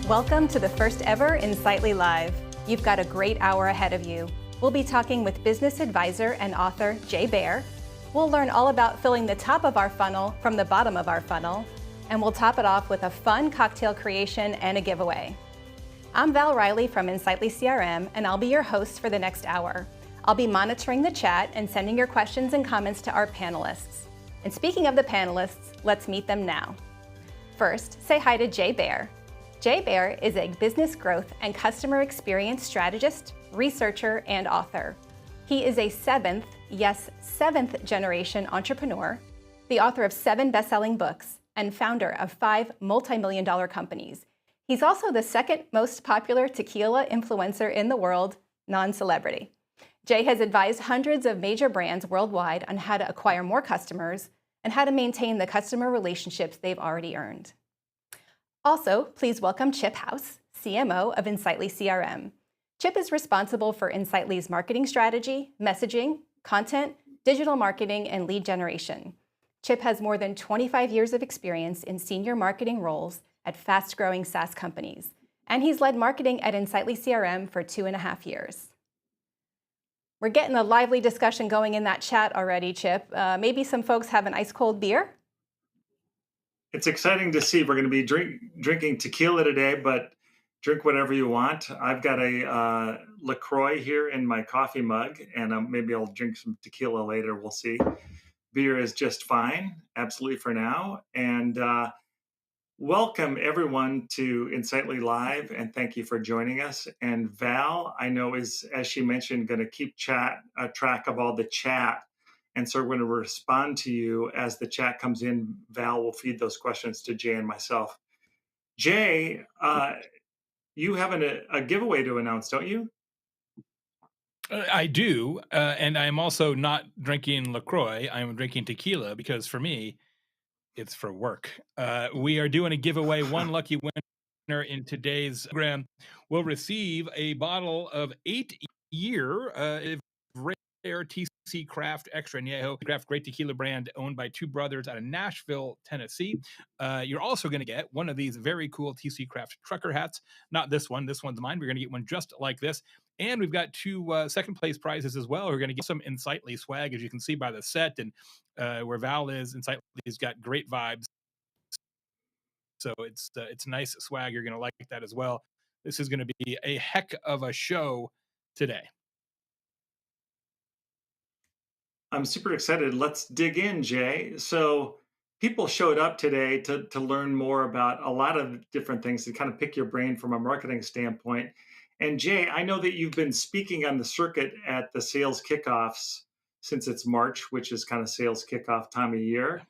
Welcome to the first ever Insightly Live. You've got a great hour ahead of you. We'll be talking with business advisor and author Jay Baer. We'll learn all about filling the top of our funnel from the bottom of our funnel, and we'll top it off with a fun cocktail creation and a giveaway. I'm Val Riley from Insightly CRM, and I'll be your host for the next hour. I'll be monitoring the chat and sending your questions and comments to our panelists. And speaking of the panelists, let's meet them now. First, say hi to Jay Baer. Jay Baer is a business growth and customer experience strategist, researcher, and author. He is a seventh generation entrepreneur, the author of 7 best-selling books, and founder of 5 multi-million-dollar companies. He's also the second most popular tequila influencer in the world, non-celebrity. Jay has advised hundreds of major brands worldwide on how to acquire more customers and how to maintain the customer relationships they've already earned. Also, please welcome Chip House, CMO of Insightly CRM. Chip is responsible for Insightly's marketing strategy, messaging, content, digital marketing, and lead generation. Chip has more than 25 years of experience in senior marketing roles at fast-growing SaaS companies, and he's led marketing at Insightly CRM for 2.5 years. We're getting a lively discussion going in that chat already, Chip. Maybe some folks have an ice-cold beer? It's exciting to see. We're going to be drinking tequila today, but drink whatever you want. I've got a LaCroix here in my coffee mug, and maybe I'll drink some tequila later. We'll see. Beer is just fine, absolutely for now. And welcome everyone to Insightly Live, and thank you for joining us. And Val, I know, is, as she mentioned, going to keep track of all the chat. And so we're going to respond to you as the chat comes in. Val will feed those questions to Jay and myself. Jay, you have a giveaway to announce, don't you? I do, and I'm also not drinking LaCroix. I'm drinking tequila because for me, it's for work. We are doing a giveaway. One lucky winner in today's program will receive a bottle of 8-year rare TC Craft Extra Añejo Craft Great Tequila brand owned by 2 brothers out of Nashville, Tennessee. You're also going to get one of these very cool TC Craft trucker hats. Not this one. This one's mine. We're going to get one just like this. And we've got 2 second place prizes as well. We're going to get some Insightly swag, as you can see by the set. And where Val is, Insightly's got great vibes. So it's nice swag. You're going to like that as well. This is going to be a heck of a show today. I'm super excited. Let's dig in, Jay. So people showed up today to learn more about a lot of different things, to kind of pick your brain from a marketing standpoint. And Jay, I know that you've been speaking on the circuit at the sales kickoffs since it's March, which is kind of sales kickoff time of year.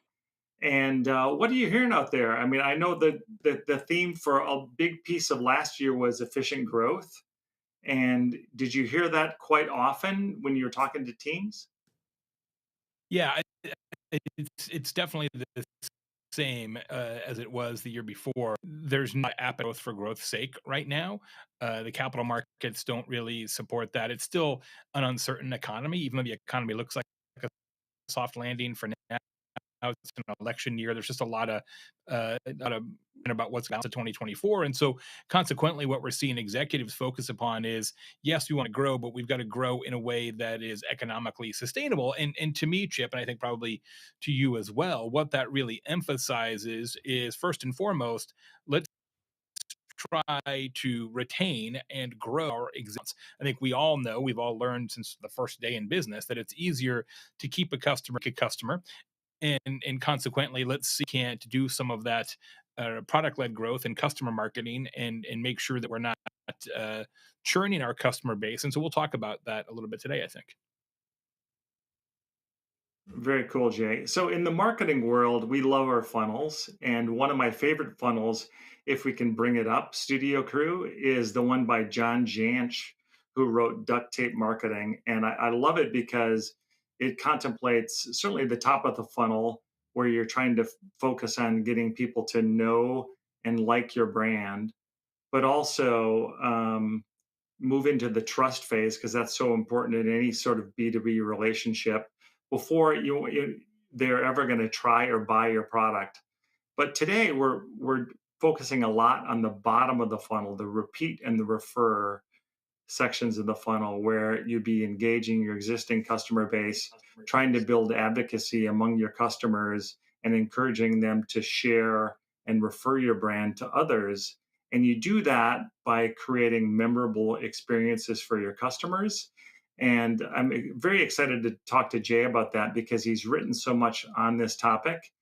And what are you hearing out there? I mean, I know that the theme for a big piece of last year was efficient growth. And did you hear that quite often when you're talking to teams? Yeah, it's definitely the same as it was the year before. There's not appetite for growth's sake right now. The capital markets don't really support that. It's still an uncertain economy, even though the economy looks like a soft landing for now. It's an election year. There's just a lot of about what's going on to 2024. And so consequently, what we're seeing executives focus upon is, yes, we want to grow, but we've got to grow in a way that is economically sustainable. And to me, Chip, and I think probably to you as well, what that really emphasizes is, first and foremost, let's try to retain and grow our existence. I think we all know, we've all learned since the first day in business, that it's easier to keep a customer, and consequently, let's see, can't do some of that product-led growth and customer marketing and make sure that we're not churning our customer base. And so we'll talk about that a little bit today, I think. Very cool, Jay. So in the marketing world, we love our funnels. And one of my favorite funnels, if we can bring it up, Studio Crew, is the one by John Jansch, who wrote Duct Tape Marketing. And I love it because it contemplates certainly the top of the funnel, where you're trying to focus on getting people to know and like your brand, but also move into the trust phase, because that's so important in any sort of B2B relationship before they're ever going to try or buy your product. But today we're focusing a lot on the bottom of the funnel, the repeat and the refer sections of the funnel, where you'd be engaging your existing customer base, trying to build advocacy among your customers and encouraging them to share and refer your brand to others. And you do that by creating memorable experiences for your customers. And I'm very excited to talk to Jay about that because he's written so much on this topic.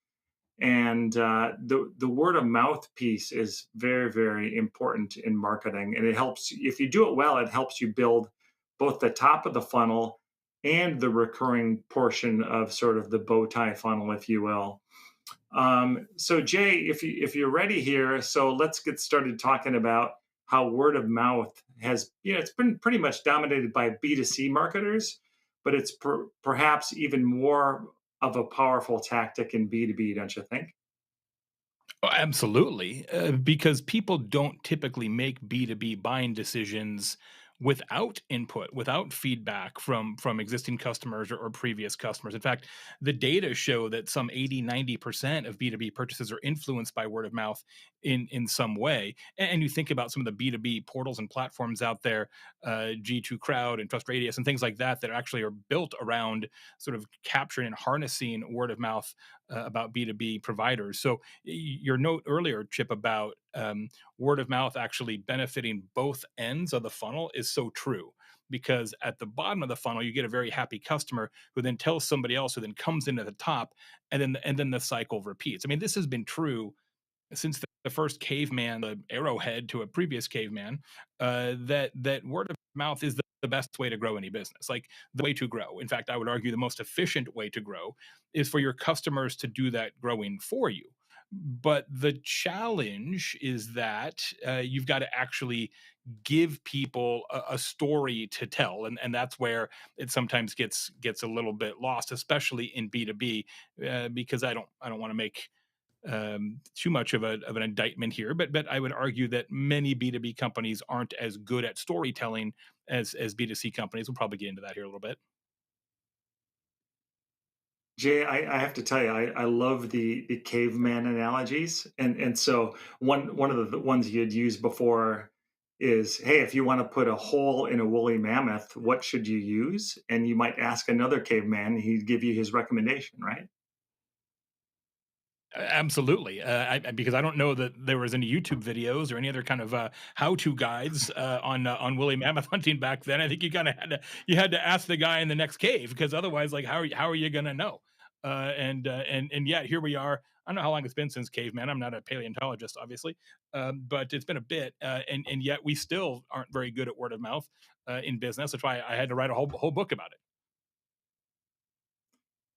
And the word of mouth piece is very, very important in marketing, and it helps. If you do it well, it helps you build both the top of the funnel and the recurring portion of sort of the bow tie funnel, if you will. So Jay, if you're ready here, so let's get started talking about how word of mouth has, it's been pretty much dominated by B2C marketers, but it's perhaps even more of a powerful tactic in B2B, don't you think? Oh, absolutely, because people don't typically make B2B buying decisions without input, without feedback from existing customers or previous customers. In fact, the data show that some 80-90% of B2B purchases are influenced by word of mouth in some way. And you think about some of the B2B portals and platforms out there, G2 Crowd and Trust Radius and things like that, that actually are built around sort of capturing and harnessing word of mouth about B2B providers. So your note earlier, Chip, about word of mouth actually benefiting both ends of the funnel is so true. Because at the bottom of the funnel, you get a very happy customer who then tells somebody else, who then comes into the top, and then the cycle repeats. I mean, this has been true since the first caveman, the arrowhead to a previous caveman, that word of mouth is the best way to grow any business. Like the way to grow. In fact, I would argue the most efficient way to grow is for your customers to do that growing for you. But the challenge is that you've got to actually give people a story to tell, and that's where it sometimes gets a little bit lost, especially in B2B, because I don't want to make too much of an indictment here, but I would argue that many B2B companies aren't as good at storytelling as B2C companies. We'll probably get into that here a little bit. Jay, I have to tell you, I love the caveman analogies, and so one of the ones you'd used before is, hey, if you want to put a hole in a woolly mammoth, what should you use? And you might ask another caveman, he'd give you his recommendation, right? Absolutely, because I don't know that there was any YouTube videos or any other kind of how-to guides on woolly mammoth hunting back then. I think you kind of had to ask the guy in the next cave, because otherwise, like, how are you going to know? And yet here we are. I don't know how long it's been since caveman. I'm not a paleontologist, obviously, but it's been a bit, and yet we still aren't very good at word of mouth in business. That's why I had to write a whole book about it.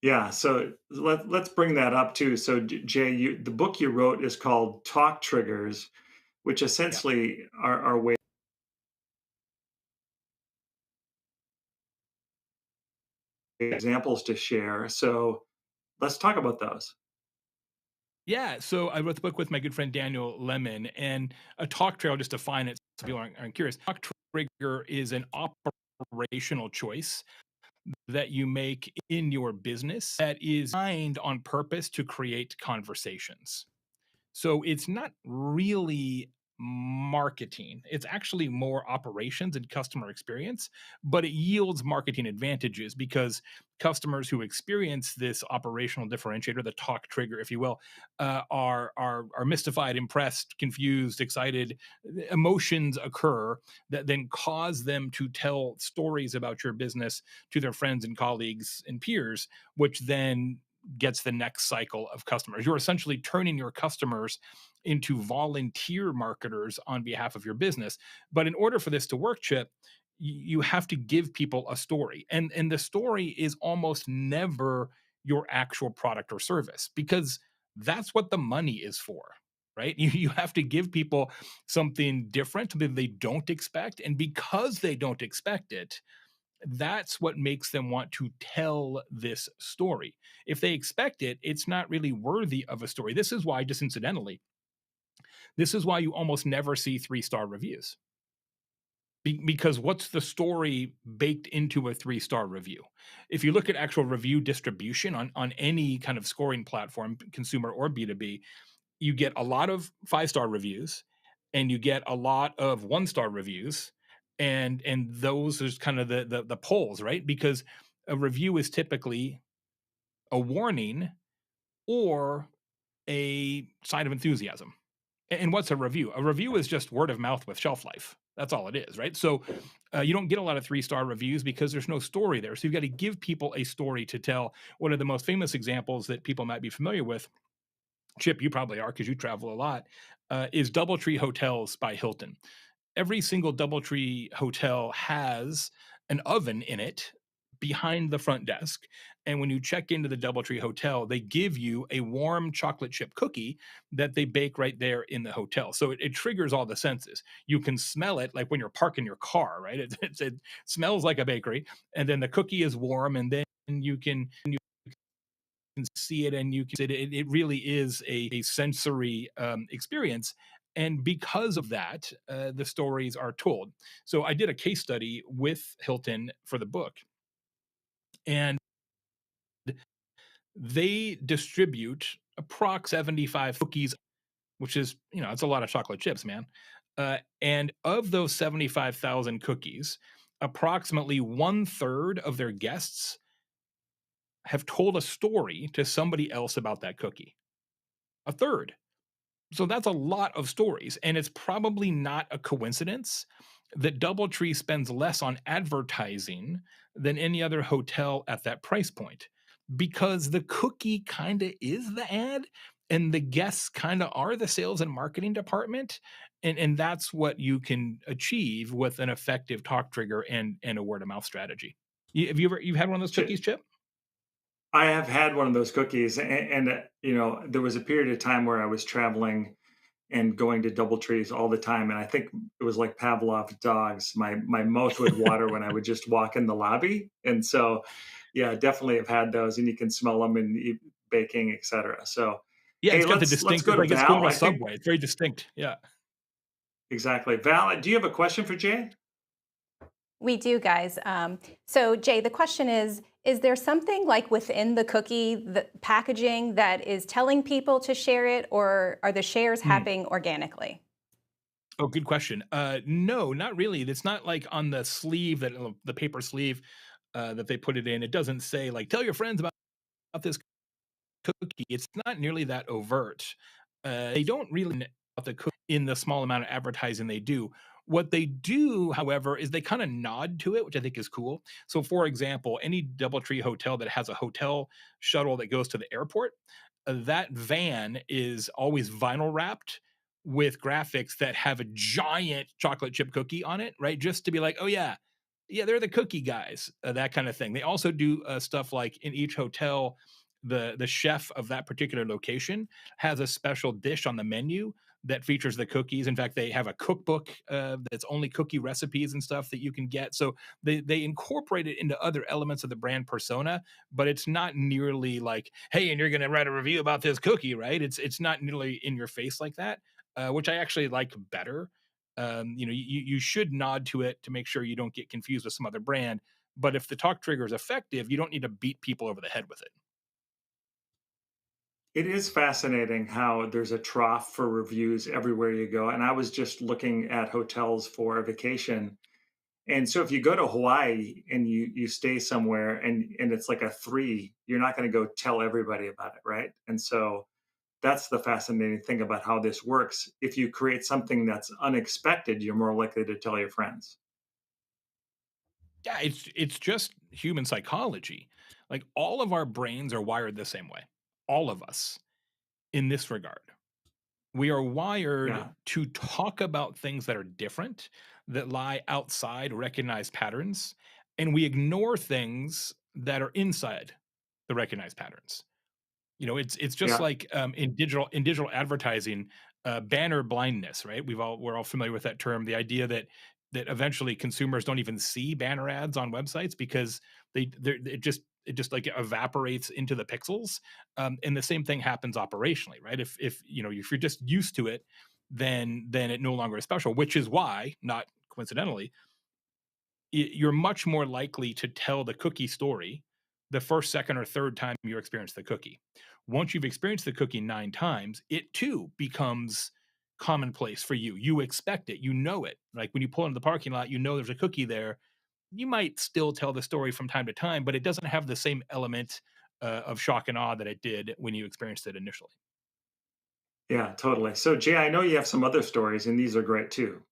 Yeah, so let's bring that up too. So Jay, the book you wrote is called Talk Triggers, which Yeah. essentially are ways examples to share. So let's talk about those. Yeah, so I wrote the book with my good friend Daniel Lemon, and a talk trigger, I'll just define it so people aren't curious. Talk trigger is an operational choice that you make in your business that is designed on purpose to create conversations. So it's not really marketing. It's actually more operations and customer experience, but it yields marketing advantages because customers who experience this operational differentiator, the talk trigger, if you will, are mystified, impressed, confused, excited. Emotions occur that then cause them to tell stories about your business to their friends and colleagues and peers, which then gets the next cycle of customers. You're essentially turning your customers into volunteer marketers on behalf of your business. But in order for this to work, Chip, you have to give people a story. And the story is almost never your actual product or service, because that's what the money is for. Right? You have to give people something different that they don't expect. And because they don't expect it, that's what makes them want to tell this story. If they expect it, it's not really worthy of a story. This is why, just incidentally, this is why you almost never see 3-star reviews. Because what's the story baked into a 3-star review? If you look at actual review distribution on any kind of scoring platform, consumer or B2B, you get a lot of 5-star reviews and you get a lot of 1-star reviews, and those is kind of the polls, right? Because a review is typically a warning or a sign of enthusiasm. And what's a review? A review is just word of mouth with shelf life. That's all it is, right? So you don't get a lot of 3-star reviews because there's no story there. So you've got to give people a story to tell. One of the most famous examples that people might be familiar with, Chip, you probably are because you travel a lot, is Doubletree Hotels by Hilton. Every single Doubletree hotel has an oven in it behind the front desk. And when you check into the Doubletree hotel, they give you a warm chocolate chip cookie that they bake right there in the hotel. So it triggers all the senses. You can smell it like when you're parking your car, right? It smells like a bakery. And then the cookie is warm. And then you can see it and you can it really is a sensory experience. And because of that, the stories are told. So I did a case study with Hilton for the book, and they distribute approx 75 cookies, which is, it's a lot of chocolate chips, man. And of those 75,000 cookies, approximately 1/3 of their guests have told a story to somebody else about that cookie. A third. So that's a lot of stories. And it's probably not a coincidence that Doubletree spends less on advertising than any other hotel at that price point, because the cookie kind of is the ad and the guests kind of are the sales and marketing department. And that's what you can achieve with an effective talk trigger and a word of mouth strategy. You've had one of those cookies, Chip? I have had one of those cookies, there was a period of time where I was traveling and going to DoubleTrees all the time, and I think it was like Pavlov's dogs. My mouth would water when I would just walk in the lobby, and so, yeah, definitely have had those, and you can smell them and baking, etc. So, Yeah, hey, it's got the let's distinct, go it's to like it's going Val. to a I think Subway. It's very distinct. Yeah. exactly. Val, do you have a question for Jay? We do, guys. So, Jay, the question is there something like within the cookie, the packaging that is telling people to share it, or are the shares Hmm. happening organically? Oh, good question. No, not really. It's not like on the sleeve, that the paper sleeve that they put it in. It doesn't say like tell your friends about this cookie. It's not nearly that overt. They don't really know about the cookie in the small amount of advertising they do. What they do, however, is they kind of nod to it, which I think is cool. So, for example, any DoubleTree hotel that has a hotel shuttle that goes to the airport, that van is always vinyl wrapped with graphics that have a giant chocolate chip cookie on it, right? Just to be like, oh yeah, yeah, they're the cookie guys, that kind of thing. They also do stuff like in each hotel, the chef of that particular location has a special dish on the menu that features the cookies. In fact, they have a cookbook that's only cookie recipes and stuff that you can get. So they incorporate it into other elements of the brand persona, but it's not nearly like, hey, and you're going to write a review about this cookie, right? It's not nearly in your face like that, which I actually like better. You should nod to it to make sure you don't get confused with some other brand. But if the talk trigger is effective, you don't need to beat people over the head with it. It is fascinating how there's a trough for reviews everywhere you go. And I was just looking at hotels for a vacation. And so if you go to Hawaii and you stay somewhere and it's like a 3, you're not going to go tell everybody about it, right? And so that's the fascinating thing about how this works. If you create something that's unexpected, you're more likely to tell your friends. Yeah, it's just human psychology. Like all of our brains are wired the same way. All of us in this regard. We are wired Yeah. to talk about things that are different, that lie outside recognized patterns, and we ignore things that are inside the recognized patterns. It's just Yeah. like in digital advertising, banner blindness, right? We're all familiar with that term. The idea that eventually consumers don't even see banner ads on websites because it just like evaporates into the pixels. And the same thing happens operationally, right? If you're just used to it, then it no longer is special. Which is why, not coincidentally, you're much more likely to tell the cookie story the first, second, or third time you experience the cookie. Once you've experienced the cookie 9 times, it too becomes commonplace for you. You expect it, you know it. Like when you pull into the parking lot, you know there's a cookie there. You might still tell the story from time to time, but it doesn't have the same element of shock and awe that it did when you experienced it initially. Yeah, totally. So, Jay, I know you have some other stories, and these are great too.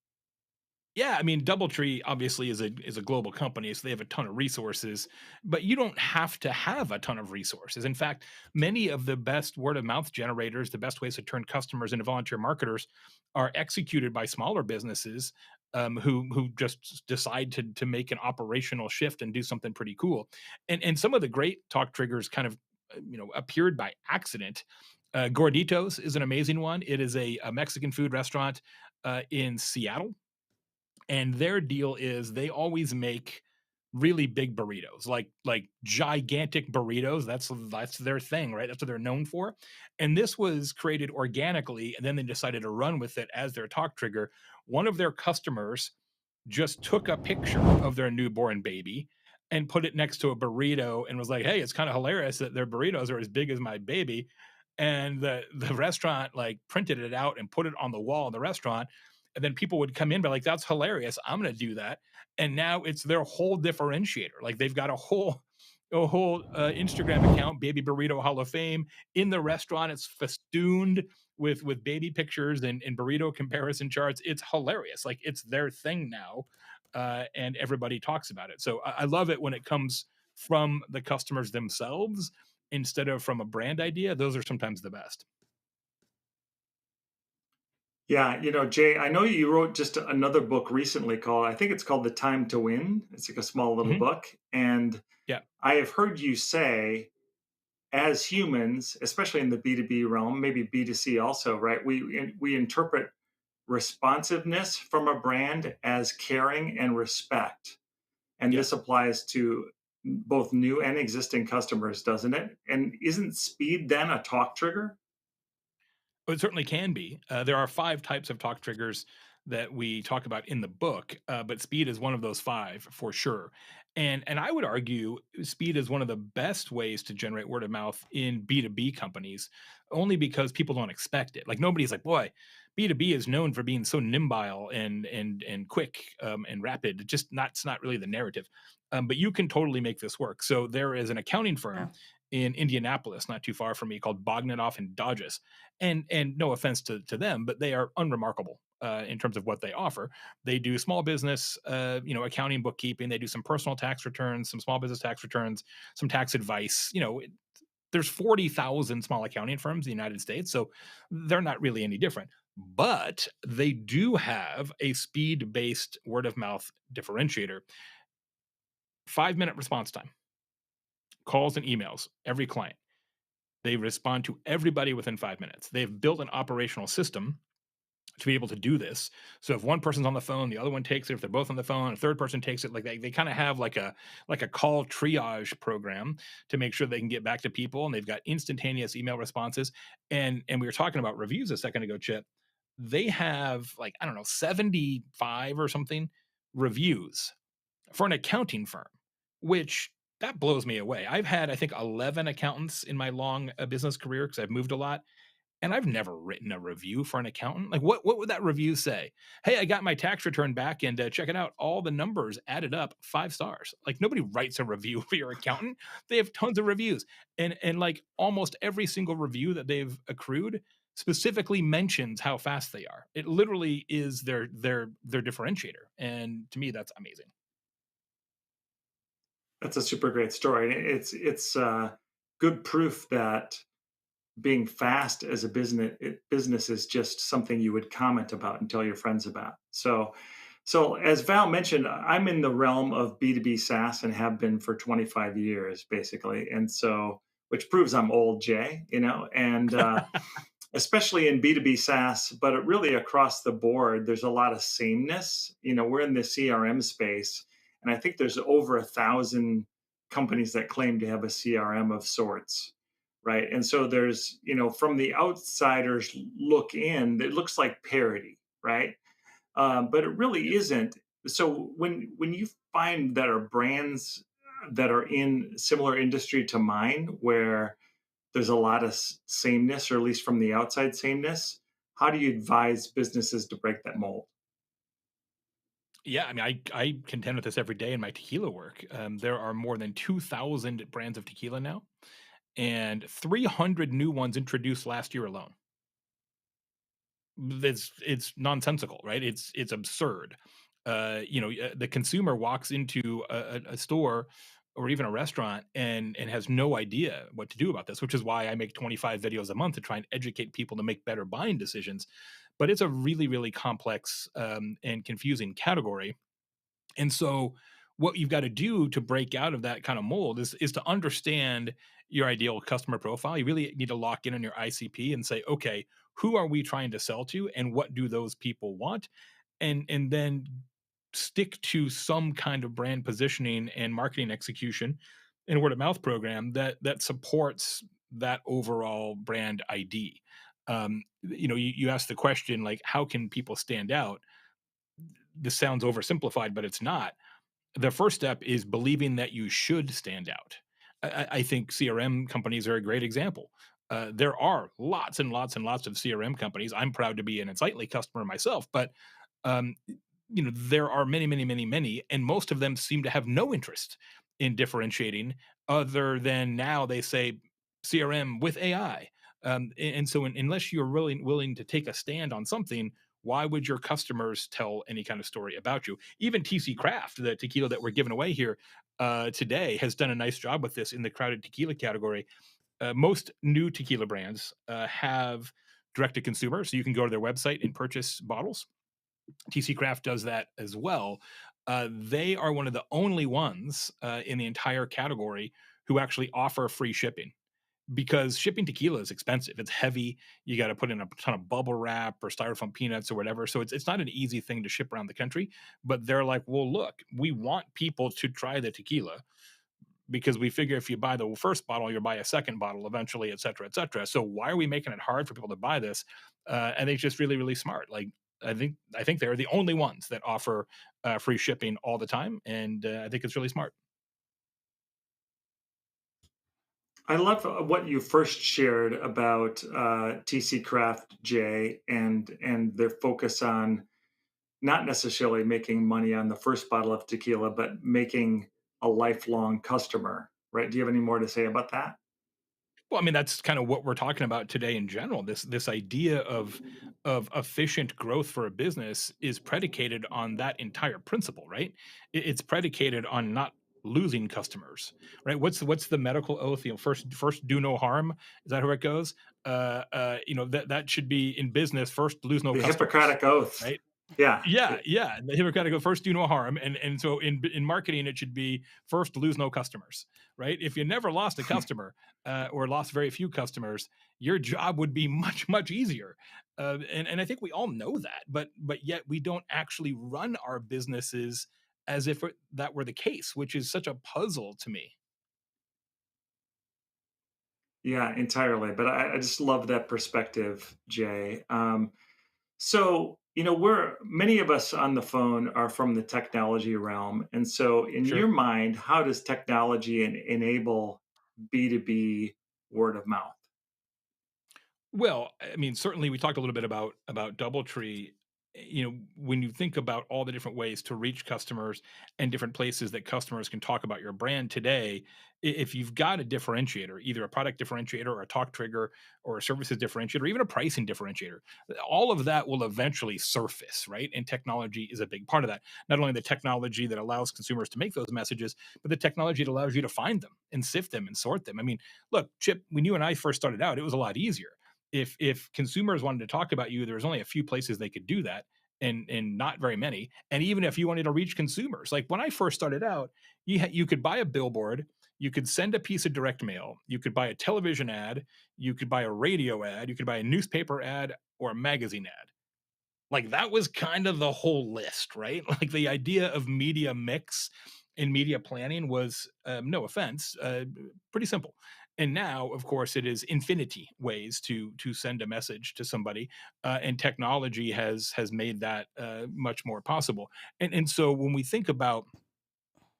Yeah, I mean, DoubleTree obviously is a global company, so they have a ton of resources, but you don't have to have a ton of resources. In fact, many of the best word of mouth generators, the best ways to turn customers into volunteer marketers, are executed by smaller businesses who just decide to make an operational shift and do something pretty cool. And some of the great talk triggers kind of appeared by accident. Gorditos is an amazing one. It is a Mexican food restaurant in Seattle, and their deal is they always make really big burritos, like gigantic burritos. That's their thing, right? That's what they're known for. And this was created organically, and then they decided to run with it as their talk trigger. One of their customers just took a picture of their newborn baby and put it next to a burrito and was like, "Hey, it's kind of hilarious that their burritos are as big as my baby." And the restaurant like printed it out and put it on the wall in the restaurant. And then people would come in, be like, "That's hilarious. I'm going to do that." And now it's their whole differentiator. Like they've got a whole Instagram account, Baby Burrito Hall of Fame. In the restaurant, it's festooned with baby pictures and burrito comparison charts. It's hilarious. Like it's their thing now, and everybody talks about it. So I love it when it comes from the customers themselves instead of from a brand idea. Those are sometimes the best. Yeah, Jay, I know you wrote just another book recently called, I think it's called The Time to Win. It's like a small little Mhm. book. And Yeah, I have heard you say, as humans, especially in the B2B realm, maybe B2C also, right? We interpret responsiveness from a brand as caring and respect. And yeah. this applies to both new and existing customers, doesn't it? And isn't speed then a talk trigger? Oh, it certainly can be. There are 5 types of talk triggers that we talk about in the book, but speed is one of those 5 for sure. And I would argue speed is one of the best ways to generate word of mouth in B2B companies, only because people don't expect it. Like nobody's like, boy, B2B is known for being so nimble and quick and rapid. It's not really the narrative. But you can totally make this work. So there is an accounting firm Yeah. in Indianapolis, not too far from me, called Bogdanoff and Dodges, and no offense to them, but they are unremarkable in terms of what they offer. They do small business, accounting, bookkeeping. They do some personal tax returns, some small business tax returns, some tax advice. There's 40,000 small accounting firms in the United States, so they're not really any different. But they do have a speed based word of mouth differentiator. 5-minute response time, calls and emails, every client. They respond to everybody within 5 minutes. They've built an operational system to be able to do this. So if one person's on the phone, the other one takes it. If they're both on the phone, a third person takes it. Like they kind of have like a call triage program to make sure they can get back to people. And they've got instantaneous email responses. And we were talking about reviews a second ago, Chip. They have like, I don't know, 75 or something reviews for an accounting firm, which that blows me away. I've had, I think, 11 accountants in my long business career because I've moved a lot. And I've never written a review for an accountant. Like, what would that review say? Hey, I got my tax return back, and check it out. All the numbers added up, 5 stars. Like, nobody writes a review for your accountant. They have tons of reviews, and like almost every single review that they've accrued specifically mentions how fast they are. It literally is their differentiator, and to me, that's amazing. That's a super great story. It's good proof that being fast as a business is just something you would comment about and tell your friends about. So as Val mentioned, I'm in the realm of B2B SaaS and have been for 25 years basically. And so which proves I'm old, Jay, and especially in B2B SaaS, but it really across the board, there's a lot of sameness. We're in the CRM space, and I think there's over 1,000 companies that claim to have a CRM of sorts, right? And so there's, from the outsiders look in, it looks like parity, right? But it really isn't. So when you find that our brands that are in similar industry to mine, where there's a lot of sameness, or at least from the outside sameness. How do you advise businesses to break that mold? Yeah, I mean, I contend with this every day in my tequila work. There are more than 2,000 brands of tequila now, and 300 new ones introduced last year alone. It's nonsensical, right? It's absurd. The consumer walks into a store or even a restaurant and has no idea what to do about this, which is why I make 25 videos a month to try and educate people to make better buying decisions. But it's a really, really complex and confusing category, and so what you've got to do to break out of that kind of mold is to understand your ideal customer profile. You really need to lock in on your ICP and say, okay, who are we trying to sell to and what do those people want? And then stick to some kind of brand positioning and marketing execution and word of mouth program that supports that overall brand ID. You asked the question, like, how can people stand out? This sounds oversimplified, but it's not. The first step is believing that you should stand out. I think CRM companies are a great example. There are lots and lots and lots of CRM companies. I'm proud to be an Insightly customer myself, but um, there are many, many, many, many, and most of them seem to have no interest in differentiating, other than now they say CRM with AI. And so, unless you're really willing to take a stand on something, why would your customers tell any kind of story about you? Even TC Craft, the tequila that we're giving away here today, has done a nice job with this in the crowded tequila category. Most new tequila brands have direct to consumer, so you can go to their website and purchase bottles. TC Craft does that as well. They are one of the only ones in the entire category who actually offer free shipping, because shipping tequila is expensive. It's heavy. You got to put in a ton of bubble wrap or styrofoam peanuts or whatever. So it's not an easy thing to ship around the country. But they're like, well, look, we want people to try the tequila, because we figure if you buy the first bottle, you'll buy a second bottle eventually, et cetera, et cetera. So why are we making it hard for people to buy this? And it's just really, really smart. Like, I think they're the only ones that offer free shipping all the time, and I think it's really smart. I love what you first shared about TC Craft, Jay, and their focus on not necessarily making money on the first bottle of tequila, but making a lifelong customer. Right? Do you have any more to say about that? Well, I mean, that's kind of what we're talking about today in general. This idea of efficient growth for a business is predicated on that entire principle, right? It's predicated on not losing customers, right? What's the medical oath? First do no harm. Is that how it goes? That should be in business. First, lose no The customers, Hippocratic Oath. right? Yeah. Yeah, yeah. The Hippocratic go first, do no harm, and so in marketing, it should be first, lose no customers, right? If you never lost a customer or lost very few customers, your job would be much easier. And I think we all know that, but yet we don't actually run our businesses as if that were the case, which is such a puzzle to me. Yeah, entirely. But I just love that perspective, Jay. So, we're many of us on the phone are from the technology realm. And so, in your Sure. mind, how does technology enable B2B word of mouth? Well, I mean, certainly we talked a little bit about DoubleTree. When you think about all the different ways to reach customers and different places that customers can talk about your brand today, if you've got a differentiator, either a product differentiator or a talk trigger or a services differentiator, or even a pricing differentiator, all of that will eventually surface, right? And technology is a big part of that. Not only the technology that allows consumers to make those messages, but the technology that allows you to find them and sift them and sort them. I mean, look, Chip, when you and I first started out, it was a lot easier. If consumers wanted to talk about you, there was only a few places they could do that, and not very many. And even if you wanted to reach consumers, like when I first started out, you could buy a billboard, you could send a piece of direct mail, you could buy a television ad, you could buy a radio ad, you could buy a newspaper ad or a magazine ad. Like, that was kind of the whole list, right? Like, the idea of media mix and media planning was, no offense, pretty simple. And now, of course, it is infinity ways to send a message to somebody, and technology has made that much more possible. And so when we think about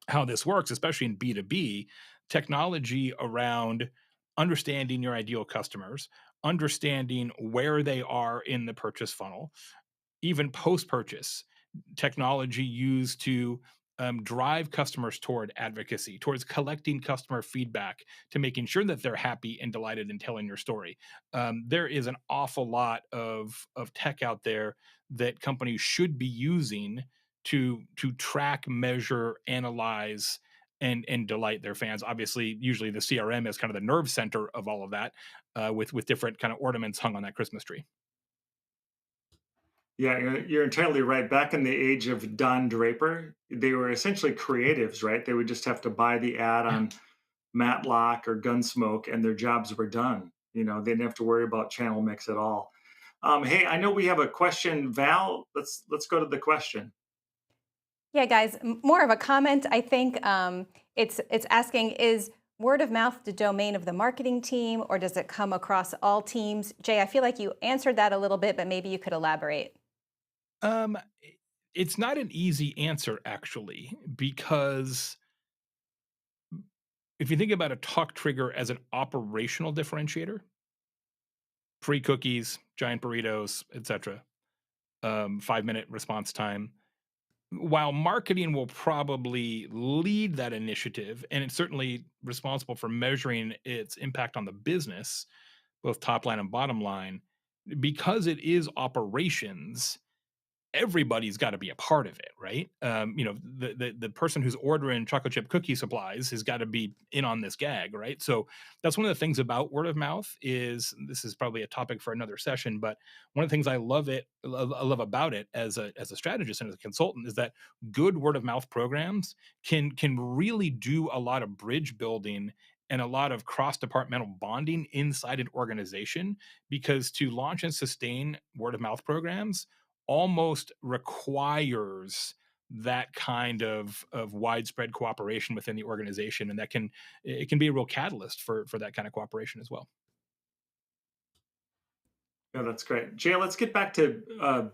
how this works, especially in B2B, technology around understanding your ideal customers, understanding where they are in the purchase funnel, even post purchase, technology used to drive customers toward advocacy, towards collecting customer feedback, to making sure that they're happy and delighted in telling your story. There is an awful lot of tech out there that companies should be using to track, measure, analyze, and delight their fans. Obviously, usually the CRM is kind of the nerve center of all of that, with different kind of ornaments hung on that Christmas tree. Yeah, you're entirely right. Back in the age of Don Draper, they were essentially creatives, right? They would just have to buy the ad Yeah. on Matlock or Gunsmoke, and their jobs were done. They didn't have to worry about channel mix at all. Hey, I know we have a question, Val. Let's go to the question. Yeah, guys, more of a comment. I think it's asking, is word of mouth the domain of the marketing team, or does it come across all teams? Jay, I feel like you answered that a little bit, but maybe you could elaborate. Um, it's not an easy answer actually, because if you think about a talk trigger as an operational differentiator, free cookies, giant burritos, etc., 5-minute response time. While marketing will probably lead that initiative, and it's certainly responsible for measuring its impact on the business, both top line and bottom line, because it is operations, everybody's got to be a part of it, right? The person who's ordering chocolate chip cookie supplies has got to be in on this gag, right? So that's one of the things about word of mouth. Is this is probably a topic for another session, but one of the things I love about it as a strategist and as a consultant is that good word of mouth programs can really do a lot of bridge building and a lot of cross departmental bonding inside an organization, because to launch and sustain word of mouth programs almost requires that kind of widespread cooperation within the organization, and that can be a real catalyst for that kind of cooperation as well. Yeah, that's great. Jay, let's get back to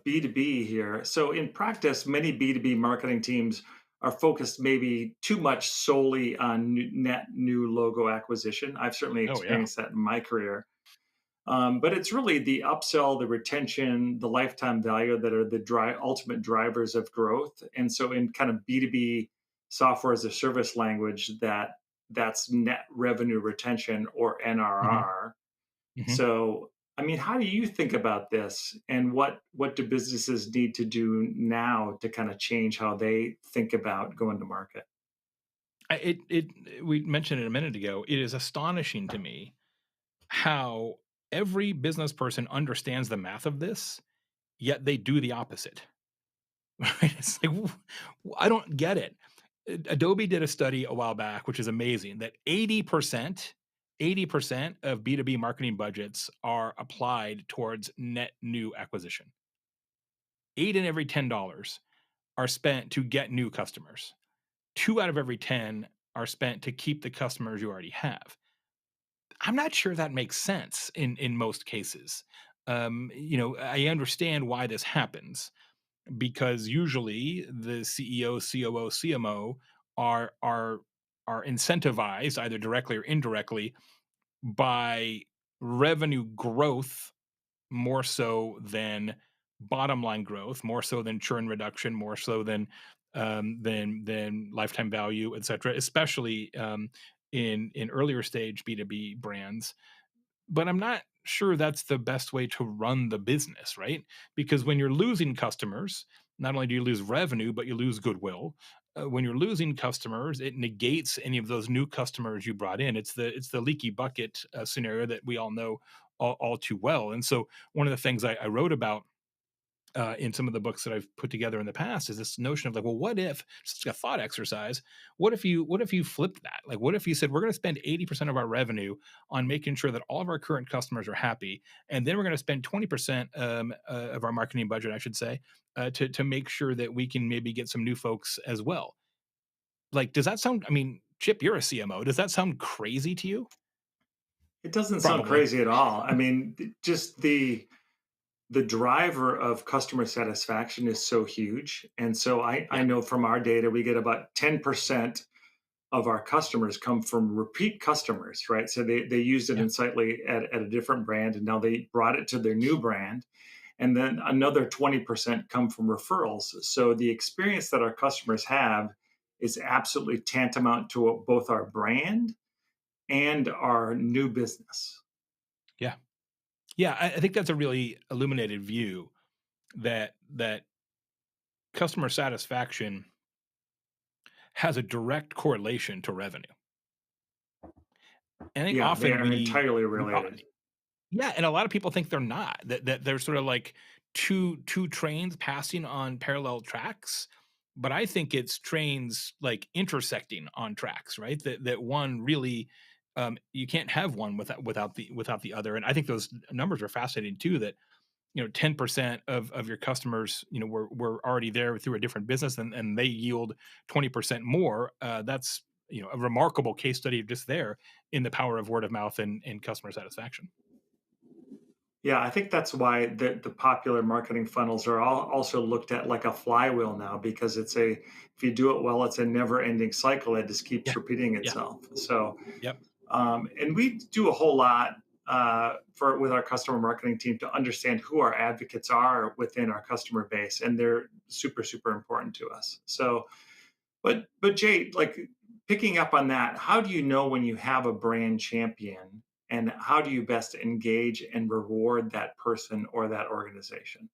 B2B here. So, in practice, many B2B marketing teams are focused maybe too much solely on net new logo acquisition. I've certainly Oh yeah. experienced that in my career. But it's really the upsell, the retention, the lifetime value that are the ultimate drivers of growth. And so, in kind of B2B software as a service language, that's net revenue retention, or Hmm. NRR. Hmm. So, I mean, how do you think about this, and what do businesses need to do now to kind of change how they think about going to market? It we mentioned it a minute ago. It is astonishing to me how every business person understands the math of this, yet they do the opposite. Right? It's like, I don't get it. Adobe did a study a while back, which is amazing, that 80% of B2B marketing budgets are applied towards net new acquisition. 8 in every $10 are spent to get new customers. 2 out of every 10 are spent to keep the customers you already have. I'm not sure that makes sense in most cases. I understand why this happens, because usually the CEO, COO, CMO are are are incentivized either directly or indirectly by revenue growth more so than bottom line growth, more so than churn reduction, more so than lifetime value, et cetera, especially in earlier stage B2B brands. But I'm not sure that's the best way to run the business, right? Because when you're losing customers, not only do you lose revenue, but you lose goodwill. When you're losing customers, it negates any of those new customers you brought in. It's the leaky bucket scenario that we all know all too well. And so one of the things I wrote about in some of the books that I've put together in the past is this notion of like, well, what if, just like a thought exercise, what if you flipped that? Like, what if you said we're going to spend 80% of our revenue on making sure that all of our current customers are happy, and then we're going to spend 20% of our marketing budget, I should say, to make sure that we can maybe get some new folks as well. Like, does that sound? I mean, Chip, you're a CMO. Does that sound crazy to you? It doesn't sound Probably. crazy at all. I mean, just the driver of customer satisfaction is so huge. And so I Yeah. know from our data, we get about 10% of our customers come from repeat customers, right? So they used it Yeah. in Sightly at a different brand, and now they brought it to their new brand. And then another 20% come from referrals. So the experience that our customers have is absolutely tantamount to both our brand and our new business. Yeah. Yeah. I think that's a really illuminated view that customer satisfaction has a direct correlation to revenue. And I think Yeah, they often are entirely we o related. yeah, and a lot of people think they're not, that they're sort of like two trains passing on parallel tracks, but I think it's trains, like, intersecting on tracks, right? That one really, you can't have one without the other, and I think those numbers are fascinating too, that 10% of your customers, were already there through a different business, and they yield 20% more. That's a remarkable case study just there in the power of word of mouth and customer satisfaction. Yeah, I think that's why the popular marketing funnels are all also looked at like a flywheel now, because if you do it well, it's a never ending cycle that just keeps Yeah. repeating Yeah. itself. So Yep. and we do a whole lot for with our customer marketing team to understand who our advocates are within our customer base, and they're super super important to us. So, but Jay, like picking up on that, how do you know when you have a brand champion, and how do you best engage and reward that person or that organization?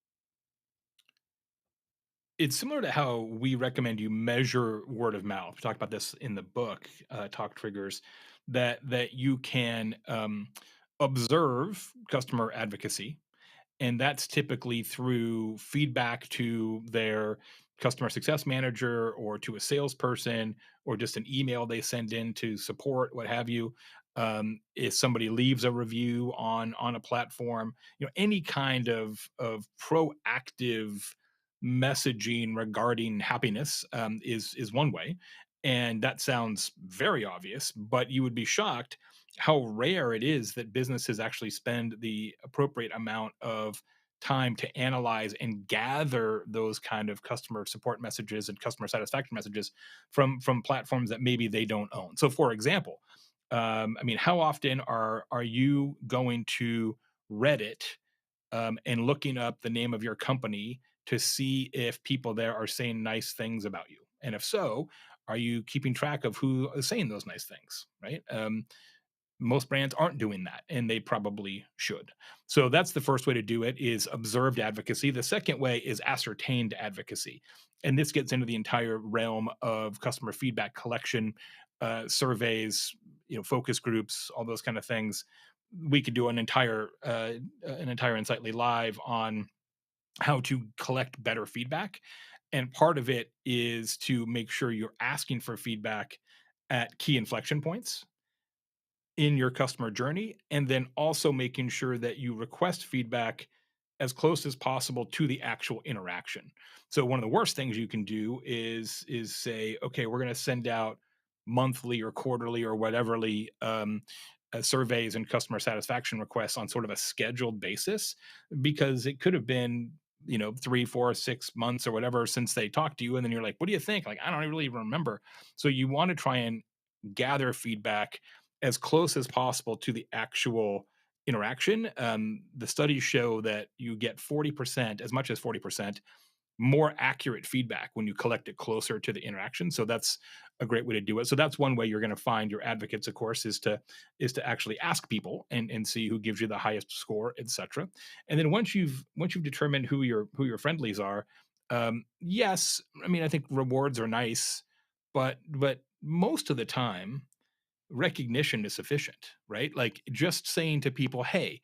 It's similar to how we recommend you measure word of mouth. We talk about this in the book, Talk Triggers, that you can observe customer advocacy, and that's typically through feedback to their customer success manager or to a salesperson or just an email they send in to support, what have you. If somebody leaves a review on a platform, any kind of proactive messaging regarding happiness, is one way, and that sounds very obvious, but you would be shocked how rare it is that businesses actually spend the appropriate amount of time to analyze and gather those kind of customer support messages and customer satisfaction messages from platforms that maybe they don't own. So, for example, I mean, how often are you going to Reddit, and looking up the name of your company to see if people there are saying nice things about you? And if so, are you keeping track of who is saying those nice things? Right? Most brands aren't doing that, and they probably should. So that's the first way to do it, is observed advocacy. The second way is ascertained advocacy, and this gets into the entire realm of customer feedback collection, surveys, focus groups, all those kind of things. We could do an entire Insightly Live on how to collect better feedback, and part of it is to make sure you're asking for feedback at key inflection points in your customer journey, and then also making sure that you request feedback as close as possible to the actual interaction. So one of the worst things you can do is say, okay, we're going to send out monthly or quarterly or whateverly, surveys and customer satisfaction requests on sort of a scheduled basis, because it could have been 3, 4, 6 months or whatever since they talked to you, and then you're like, what do you think? Like, I don't really remember. So you want to try and gather feedback as close as possible to the actual interaction. The studies show that you get 40%, as much as 40%, more accurate feedback when you collect it closer to the interaction. So that's a great way to do it. So that's one way you're going to find your advocates, of course, is to actually ask people and see who gives you the highest score, etc. And then once you've determined who your friendlies are, yes, I mean, I think rewards are nice, but most of the time recognition is sufficient, right? Like, just saying to people, hey,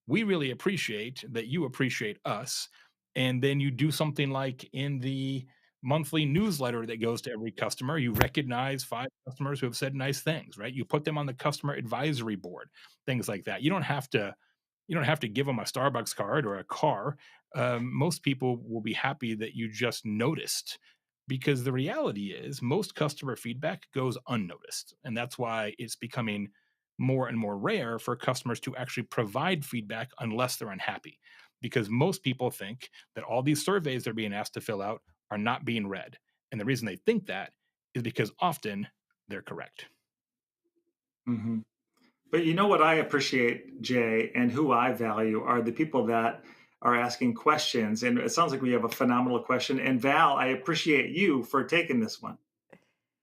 we really appreciate that you appreciate us. And then you do something like in the monthly newsletter that goes to every customer, you recognize 5 customers who have said nice things, right? You put them on the customer advisory board, things like that. You don't have to give them a Starbucks card or a car. Most people will be happy that you just noticed, because the reality is most customer feedback goes unnoticed. And that's why it's becoming more and more rare for customers to actually provide feedback unless they're unhappy. because most people think that all these surveys they're being asked to fill out are not being read. And the reason they think that is because often they're correct. Hmm. But you know what I appreciate, Jay, and who I value are the people that are asking questions. And it sounds like we have a phenomenal question. And Val, I appreciate you for taking this one.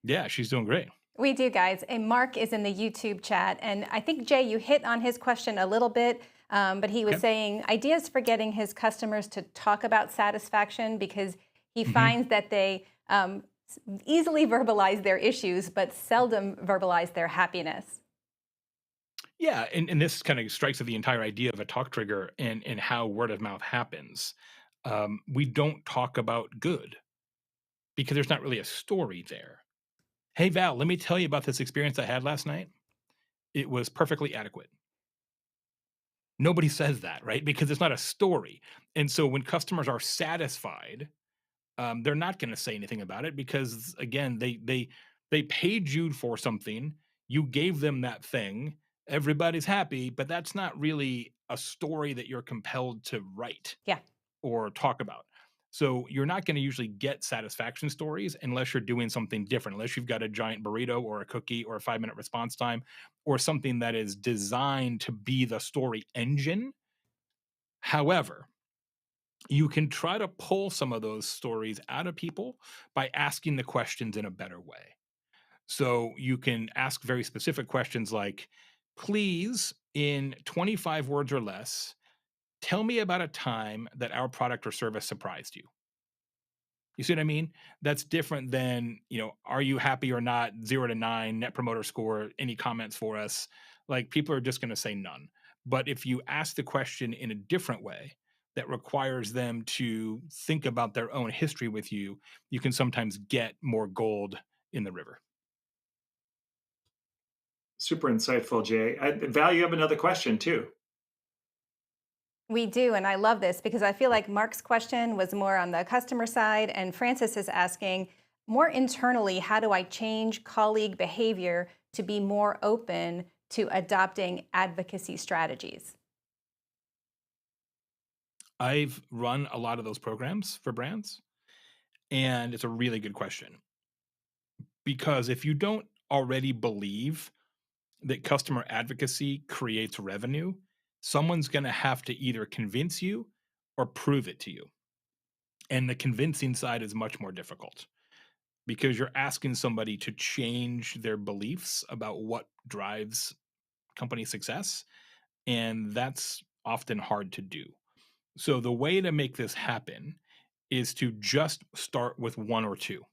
Yeah, she's doing great. We do, guys. And Mark is in the YouTube chat. And I think, Jay, you hit on his question a little bit, but he was Okay. saying ideas for getting his customers to talk about satisfaction because he Mhm. finds that they easily verbalize their issues, but seldom verbalize their happiness. Yeah, and this kind of strikes at the entire idea of a talk trigger and how word of mouth happens. We don't talk about good because there's not really a story there. Hey, Val, let me tell you about this experience I had last night. It was perfectly adequate. Nobody says that, right? Because it's not a story. And so when customers are satisfied, they're not going to say anything about it because again, they paid you for something. You gave them that thing. Everybody's happy, but that's not really a story that you're compelled to write Yeah. or talk about. So you're not going to usually get satisfaction stories unless you're doing something different, unless you've got a giant burrito or a cookie or a 5 minute response time or something that is designed to be the story engine. However, you can try to pull some of those stories out of people by asking the questions in a better way. So you can ask very specific questions like, please, in 25 words or less, tell me about a time that our product or service surprised you. You see what I mean? That's different than, are you happy or not? 0 to 9, net promoter score, any comments for us? Like people are just going to say none. But if you ask the question in a different way that requires them to think about their own history with you, you can sometimes get more gold in the river. Super insightful, Jay. Val, you have another question too. We do, and I love this because I feel like Mark's question was more on the customer side, and Francis is asking more internally, how do I change colleague behavior to be more open to adopting advocacy strategies? I've run a lot of those programs for brands, and it's a really good question because if you don't already believe that customer advocacy creates revenue, someone's going to have to either convince you or prove it to you. And the convincing side is much more difficult because you're asking somebody to change their beliefs about what drives company success. And that's often hard to do. So, the way to make this happen is to just start with one or two.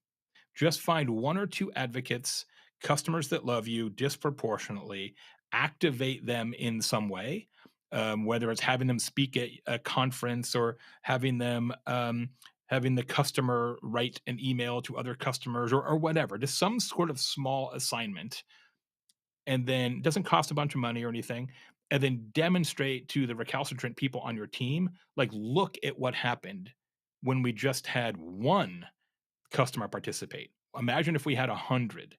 Just find one or two advocates, customers that love you disproportionately, activate them in some way, whether it's having them speak at a conference or having the customer write an email to other customers or whatever, just some sort of small assignment. And then it doesn't cost a bunch of money or anything. And then demonstrate to the recalcitrant people on your team, like, look at what happened when we just had one customer participate. Imagine if we had 100.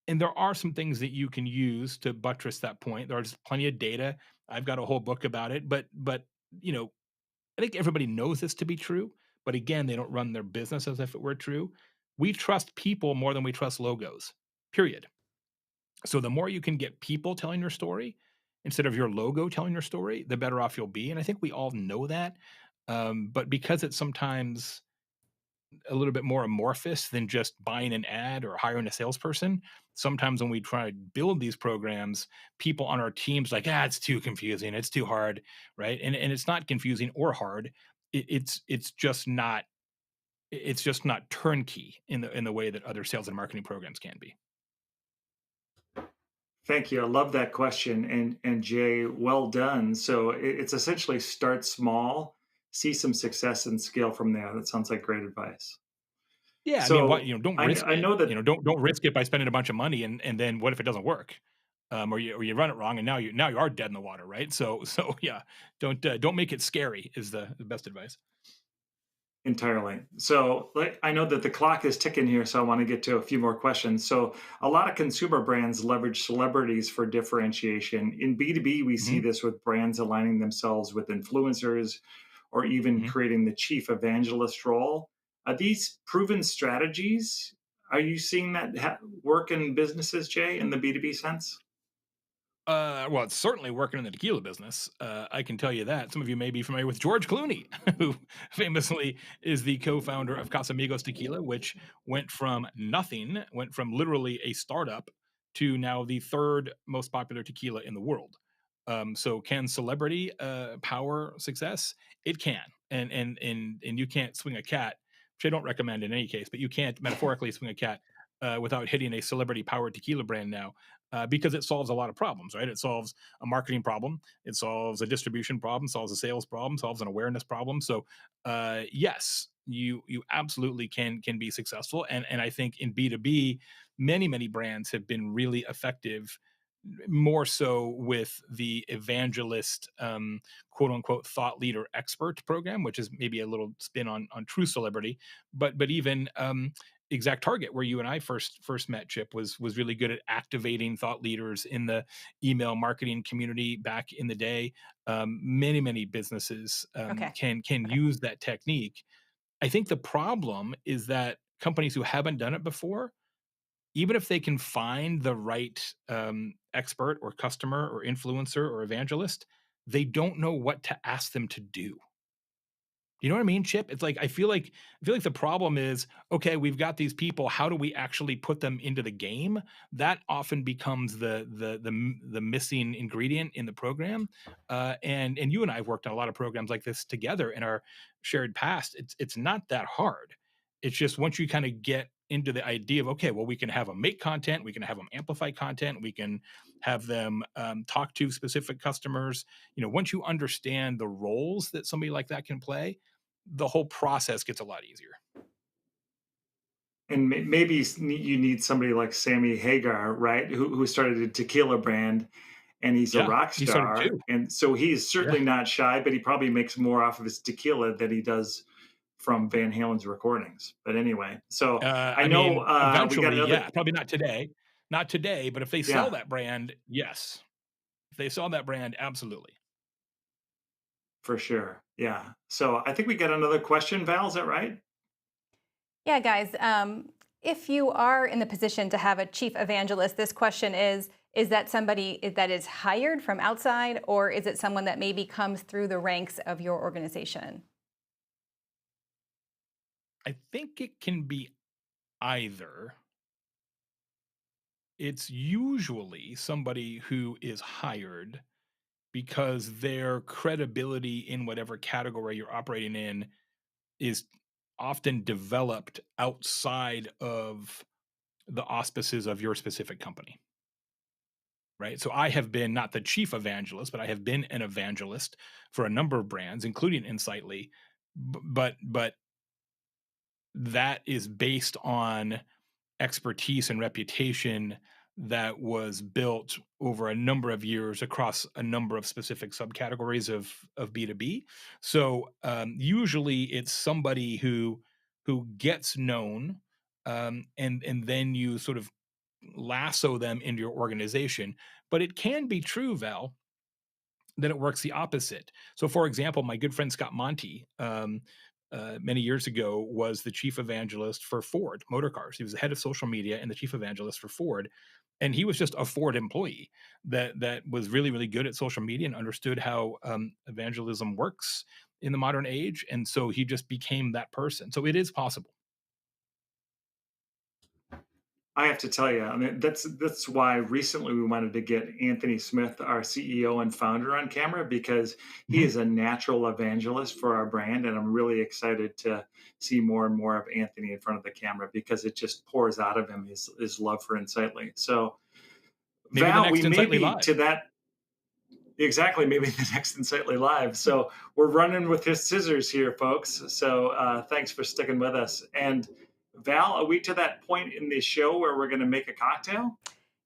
And there are some things that you can use to buttress that point. There's plenty of data. I've got a whole book about it, but you know, I think everybody knows this to be true, but again, they don't run their business as if it were true. We trust people more than we trust logos. Period. So the more you can get people telling your story instead of your logo telling your story, the better off you'll be. And I think we all know that. But because it's sometimes a little bit more amorphous than just buying an ad or hiring a salesperson. Sometimes when we try to build these programs, people on our teams like, it's too confusing, it's too hard, right? And it's not confusing or hard. It's just not turnkey in the way that other sales and marketing programs can be. Thank you. I love that question. And Jay, well done. So it's essentially start small, see some success and scale from there. That sounds like great advice. Yeah, I mean, what So don't I, risk I it. know that. Don't risk it by spending a bunch of money and then what if it doesn't work? Or you run it wrong and now you are dead in the water, right? So yeah, don't make it scary is the best advice. Entirely. So, like, I know that the clock is ticking here, so I want to get to a few more questions. So, a lot of consumer brands leverage celebrities for differentiation. In B2B, we see Hmm. this with brands aligning themselves with influencers or even Hmm. creating the chief evangelist role. Are these proven strategies? Are you seeing that work in businesses, Jay, in the B2B sense? Well, it's certainly working in the tequila business. I can tell you that. Some of you may be familiar with George Clooney, who famously is the co-founder of Casamigos Tequila, which went from literally a startup to now the third most popular tequila in the world. So, can celebrity power success? It can, and you can't swing a cat, which I don't recommend in any case, but you can't metaphorically swing a cat without hitting a celebrity powered tequila brand now because it solves a lot of problems, right? It solves a marketing problem, it solves a distribution problem, solves a sales problem, solves an awareness problem. So, yes, you absolutely can be successful, and I think in B two B, many brands have been really effective. More so with the evangelist, quote unquote, thought leader expert program, which is maybe a little spin on true celebrity, but even Exact Target, where you and I first met, Chip, was really good at activating thought leaders in the email marketing community back in the day. Many businesses Okay. can Okay. use that technique. I think the problem is that companies who haven't done it before, even if they can find the right expert or customer or influencer or evangelist, they don't know what to ask them to do. You know what I mean, Chip? It's like I feel like the problem is, okay, we've got these people. How do we actually put them into the game? That often becomes the missing ingredient in the program. And you and I have worked on a lot of programs like this together in our shared past. It's not that hard. It's just once you kind of get into the idea of, okay, well, we can have them make content, we can have them amplify content, we can have them talk to specific customers. Once you understand the roles that somebody like that can play, the whole process gets a lot easier. And maybe you need somebody like Sammy Hagar, right? Who started a tequila brand, and he's a Yeah, rock he started star, too. and so he's Yeah. certainly not shy, but he probably makes more off of his tequila than he does from Van Halen's recordings. But anyway, so I I know mean, we got eventually, another. yeah, probably not today. Not today, but if they sell Yeah, that brand, yes. If they sell that brand, absolutely. for sure. Yeah. So I think we got another question, Val. Is that right? Yeah, guys, if you are in the position to have a chief evangelist, this question is that somebody that is hired from outside, or is it someone that maybe comes through the ranks of your organization? I think it can be either. It's usually somebody who is hired because their credibility in whatever category you're operating in is often developed outside of the auspices of your specific company, right? So I have been not the chief evangelist, but I have been an evangelist for a number of brands, including Insightly. But that is based on expertise and reputation that was built over a number of years across a number of specific subcategories of B2B. So usually it's somebody who gets known, and then you sort of lasso them into your organization. But it can be true, Val, that it works the opposite. So, for example, my good friend Scott Monty, many years ago, was the chief evangelist for Ford Motor Cars. He was the head of social media and the chief evangelist for Ford, and he was just a Ford employee that was really good at social media and understood how evangelism works in the modern age, and so he just became that person. So it is possible. I have to tell you, I mean, that's why recently we wanted to get Anthony Smith, our CEO and founder, on camera because he Mhm. is a natural evangelist for our brand, and I'm really excited to see more and more of Anthony in front of the camera because it just pours out of him his love for Insightly. So, Maybe the Val, we next may Insightly be Live. to that exactly maybe the next Insightly Live. So we're running with his scissors here, folks. So thanks for sticking with us. And Val, are we to that point in the show where we're going to make a cocktail?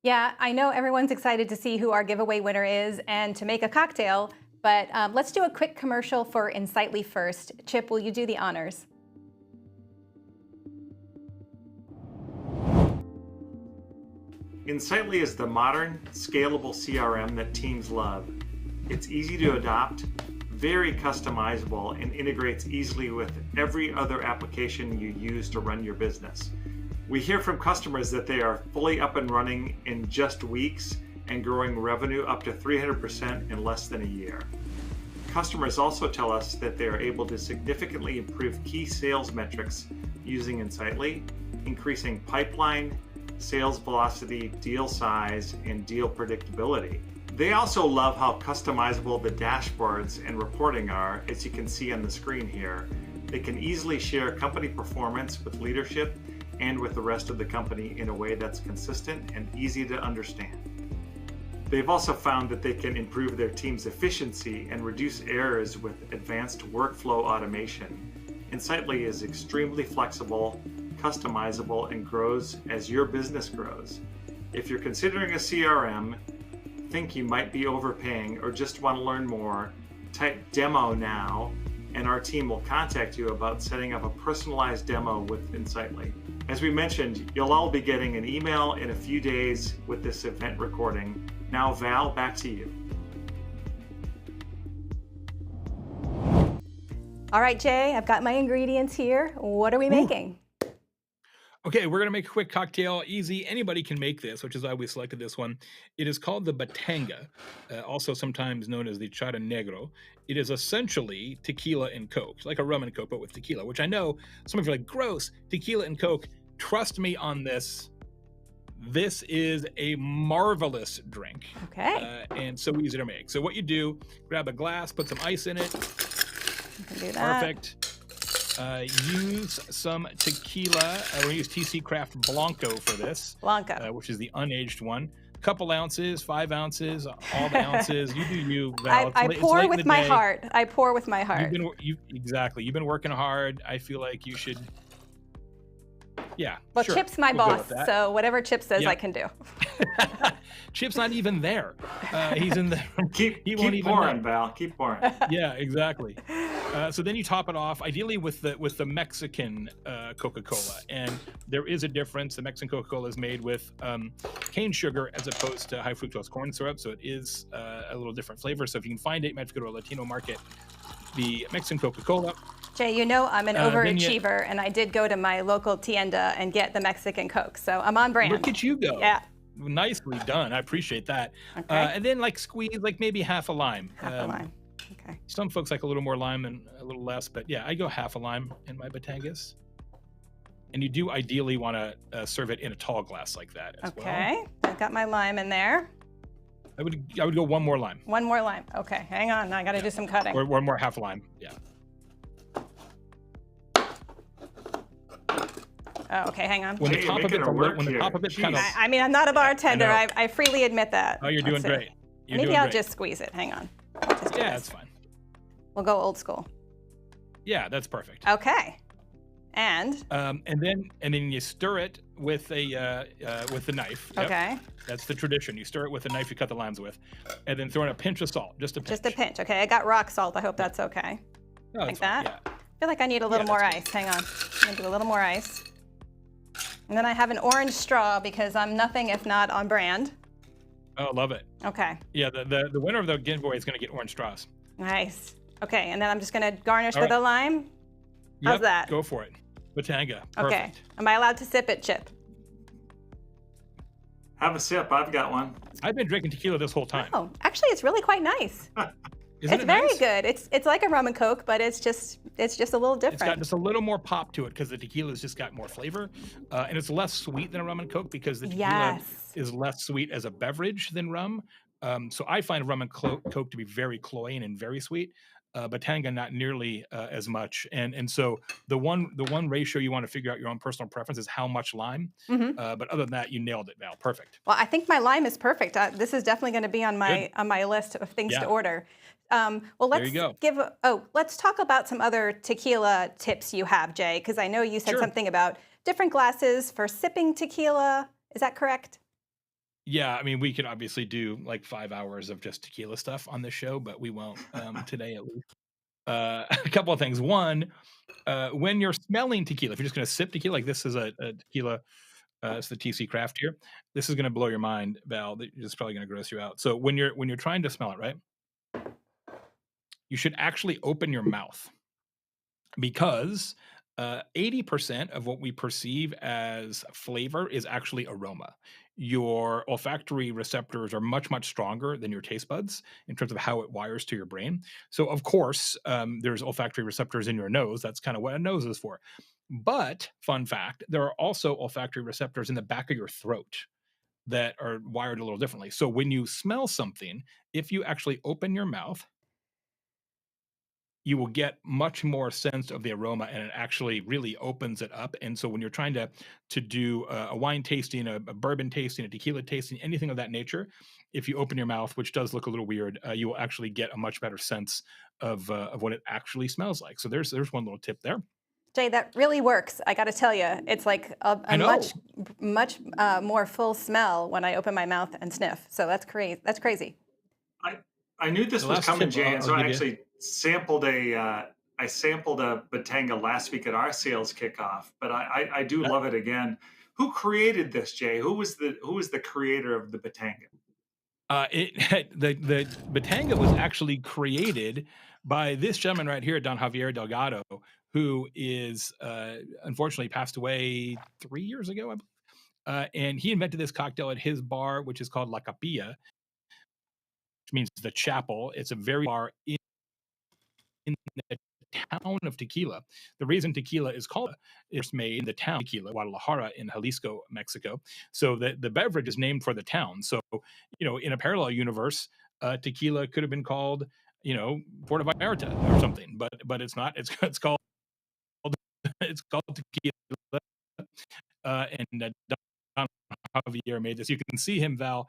Yeah, I know everyone's excited to see who our giveaway winner is and to make a cocktail, but let's do a quick commercial for Insightly first. Chip, will you do the honors? Insightly is the modern, scalable CRM that teams love. It's easy to adopt, very customizable, and integrates easily with every other application you use to run your business. We hear from customers that they are fully up and running in just weeks and growing revenue up to 300% in less than a year. Customers also tell us that they are able to significantly improve key sales metrics using Insightly, increasing pipeline, sales velocity, deal size, and deal predictability. They also love how customizable the dashboards and reporting are, as you can see on the screen here. They can easily share company performance with leadership and with the rest of the company in a way that's consistent and easy to understand. They've also found that they can improve their team's efficiency and reduce errors with advanced workflow automation. Insightly is extremely flexible, customizable, and grows as your business grows. If you're considering a CRM, think you might be overpaying, or just want to learn more, type demo now, and our team will contact you about setting up a personalized demo with Insightly. As we mentioned, you'll all be getting an email in a few days with this event recording. Now, Val, back to you. All right, Jay, I've got my ingredients here. What are we making? Okay, we're gonna make a quick cocktail. Easy, anybody can make this, which is why we selected this one. It is called the Batanga, also sometimes known as the Chara Negro. It is essentially tequila and Coke, like a rum and Coke, but with tequila, which I know some of you are like, gross, tequila and Coke. Trust me on this. This is a marvelous drink. Okay. And so easy to make. So what you do, grab a glass, put some ice in it. You can do that. Perfect. Use some tequila. We're going to use TC Craft Blanco for this. Blanco. Which is the unaged one. Couple ounces, 5 ounces, all the ounces. You do you, Val. I pour with my heart. I pour with my heart. Exactly. You've been working hard. I feel like you should. Yeah. Well, sure. Chip's my boss, so whatever Chip says, Yep. I can do. Chip's not even there. He's in the. Keep pouring, Val. Keep pouring. Yeah, exactly. So then you top it off, ideally with the Mexican Coca-Cola, and there is a difference. The Mexican Coca-Cola is made with cane sugar as opposed to high fructose corn syrup, so it is a little different flavor. So if you can find it, you might have to go to a Latino market. The Mexican Coca-Cola. Jay, you know I'm an overachiever, and I did go to my local tienda and get the Mexican Coke, so I'm on brand. Look at you go. Yeah. Nicely done. I appreciate that. Okay. And then squeeze maybe half a lime. Half a lime. Okay. Some folks like a little more lime and a little less, but yeah, I go half a lime in my Batangas. And you do ideally want to serve it in a tall glass like that as well. Okay. I've got my lime in there. I would go one more lime. One more lime. Okay, hang on. I got to do some cutting. Or one more half lime. Yeah. Oh, okay, hang on. When the top of it's kind of. I mean, I'm not a bartender. I freely admit that. Oh, you're doing great. Maybe I'll just squeeze it. Hang on. Yeah, that's fine. We'll go old school. Yeah, that's perfect. Okay. And then you stir it with the knife. Yep. Okay. That's the tradition. You stir it with the knife you cut the limes with, and then throw in a pinch of salt, just a pinch. Just a pinch. Okay, I got rock salt. I hope that's okay. Oh, like that. Yeah. I feel like I need a little more ice. Hang on. I'm gonna do a little more ice. And then I have an orange straw because I'm nothing if not on brand. Oh, love it. Okay. Yeah, the winner of the giveaway is going to get orange straws. Nice. Okay, and then I'm just going to garnish with a lime. How's that? Go for it. Batanga. Perfect. Okay. Am I allowed to sip it, Chip? Have a sip. I've got one. I've been drinking tequila this whole time. Oh, actually, it's really quite nice. Isn't it's it very nice? good. It's like a rum and Coke, but it's just a little different. It's got just a little more pop to it because the tequila's just got more flavor, and it's less sweet than a rum and Coke because the tequila is less sweet as a beverage than rum. So I find rum and Coke to be very cloying and very sweet. Batanga not nearly as much, and so the one ratio you want to figure out your own personal preference is how much lime. But other than that, you nailed it, Val. Perfect. Well, I think my lime is perfect. This is definitely going to be on my list of things to order. Well, let's talk about some other tequila tips you have, Jay, because I know you said something about different glasses for sipping tequila. Is that correct? Yeah, I mean, we could obviously do 5 hours of just tequila stuff on this show, but we won't today at least. A couple of things. One, when you're smelling tequila, if you're just going to sip tequila, like this is a tequila It's the TC Craft here. This is going to blow your mind, Val. This is probably going to gross you out. So when you're trying to smell it, right, you should actually open your mouth because 80% of what we perceive as flavor is actually aroma. Your olfactory receptors are much, much stronger than your taste buds in terms of how it wires to your brain. So, of course, there's olfactory receptors in your nose. That's kind of what a nose is for. But, fun fact, there are also olfactory receptors in the back of your throat that are wired a little differently. So, when you smell something, if you actually open your mouth, you will get much more sense of the aroma, and it actually really opens it up. And so when you're trying to do a wine tasting, a bourbon tasting, a tequila tasting, anything of that nature, if you open your mouth, which does look a little weird, you will actually get a much better sense of what it actually smells like. So there's one little tip there. Jay, that really works. I got to tell you, it's like I a know. much more full smell when I open my mouth and sniff. So that's crazy. That's crazy. I knew this The was last coming, tip Jay, and I'll so I give you. actually sampled I sampled a Batanga last week at our sales kickoff, but I do love it again. Who created this, Jay? Who was the creator of the Batanga? The Batanga was actually created by this gentleman right here, Don Javier Delgado, who is unfortunately passed away 3 years ago, I believe. And he invented this cocktail at his bar, which is called La Capilla, which means the chapel. It's a very bar in the town of Tequila. The reason tequila is called is made in the town Tequila, Guadalajara in Jalisco, Mexico. So the beverage is named for the town. So, in a parallel universe, tequila could have been called, Puerto Vallarta or something, but it's not. It's called it's called tequila. And Don Javier made this. You can see him, Val.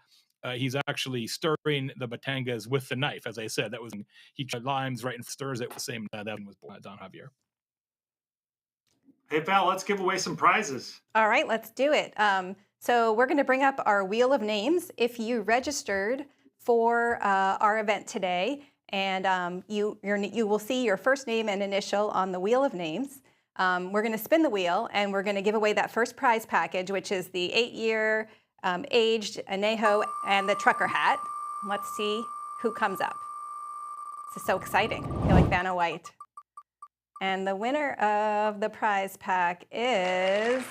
He's actually stirring the batangas with the knife. As I said, that was he tried limes right and stirs it with the same. That was Don Javier. Hey, Val, let's give away some prizes. All right, let's do it. So we're going to bring up our wheel of names. If you registered for our event today, and you will see your first name and initial on the wheel of names. We're going to spin the wheel, and we're going to give away that first prize package, which is the 8-year aged añejo and the trucker hat. Let's see who comes up. This is so exciting. I feel like Vanna White. And the winner of the prize pack is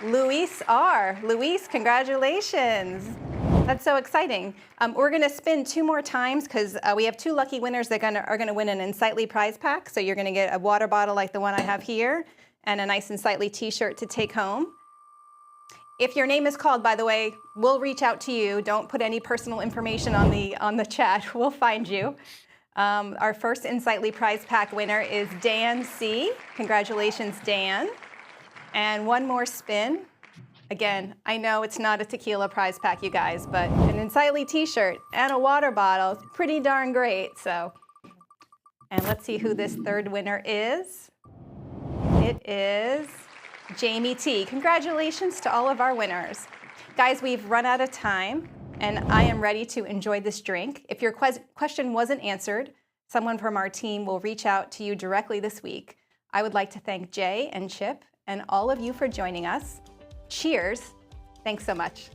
Luis R. Luis, congratulations. That's so exciting. We're going to spin 2 more times because we have 2 lucky winners that are going to win an Insightly prize pack. So you're going to get a water bottle like the one I have here and a nice Insightly t-shirt to take home. If your name is called, by the way, we'll reach out to you. Don't put any personal information on the chat. We'll find you. Our first Insightly prize pack winner is Dan C. Congratulations, Dan. And one more spin. Again, I know it's not a tequila prize pack, you guys, but an Insightly t-shirt and a water bottle is pretty darn great. So, and let's see who this third winner is. It is Jamie T. Congratulations to all of our winners. Guys, we've run out of time, and I am ready to enjoy this drink. If your question wasn't answered, someone from our team will reach out to you directly this week. I would like to thank Jay and Chip and all of you for joining us. Cheers. Thanks so much.